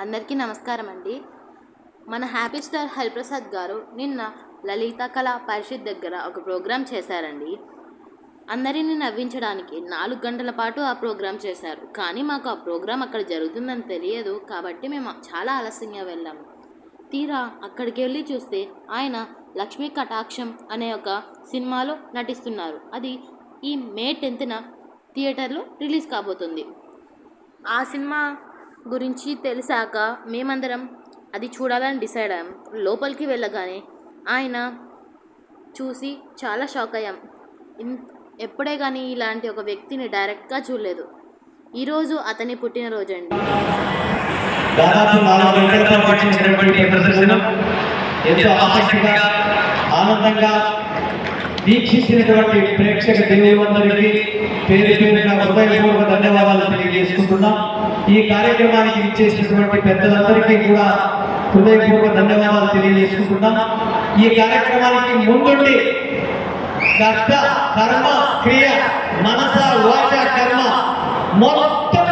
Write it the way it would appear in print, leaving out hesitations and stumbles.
అందరికీ నమస్కారం అండి. మన హ్యాపీ స్టార్ హరిప్రసాద్ గారు నిన్న లలిత కళా పరిషత్ దగ్గర ఒక ప్రోగ్రాం చేశారండి. అందరినీ నవ్వించడానికి 4 గంటల పాటు ఆ ప్రోగ్రాం చేశారు. కానీ మాకు ఆ ప్రోగ్రాం అక్కడ జరుగుతుందని తెలియదు కాబట్టి మేము చాలా ఆలస్యంగా వెళ్ళాము. తీరా అక్కడికి వెళ్ళి చూస్తే ఆయన లక్ష్మీ కటాక్షం అనే ఒక సినిమాలో నటిస్తున్నారు. అది ఈ మే 10న థియేటర్లో రిలీజ్ కాబోతుంది. ఆ సినిమా గురించి తెలిసాక మేమందరం అది చూడాలని డిసైడ్ అయ్యాం. లోపలికి వెళ్ళగానే ఆయన చూసి చాలా షాక్ అయ్యాం. ఎప్పుడే కానీ ఇలాంటి ఒక వ్యక్తిని డైరెక్ట్గా చూడలేదు. ఈరోజు అతని పుట్టినరోజు అండి. దాదాపు 4 గంటల పాటు చేసినటువంటి ప్రదర్శన ఎంతో ఆసక్తిగా ఆనందంగా వీక్షించినటువంటి ప్రేక్షక దేవులందరికీ పేరు పేరున హృదయపూర్వక ధన్యవాదాలు తెలియజేసుకుంటున్నాం. ఈ కార్యక్రమానికి ఇచ్చేసినటువంటి పెద్దలందరికీ కూడా హృదయపూర్వక ధన్యవాదాలు తెలియజేసుకుంటున్నాం. ఈ కార్యక్రమానికి ముందుండి కర్త కర్మ క్రియ మనస వాచ కర్మ మొత్తం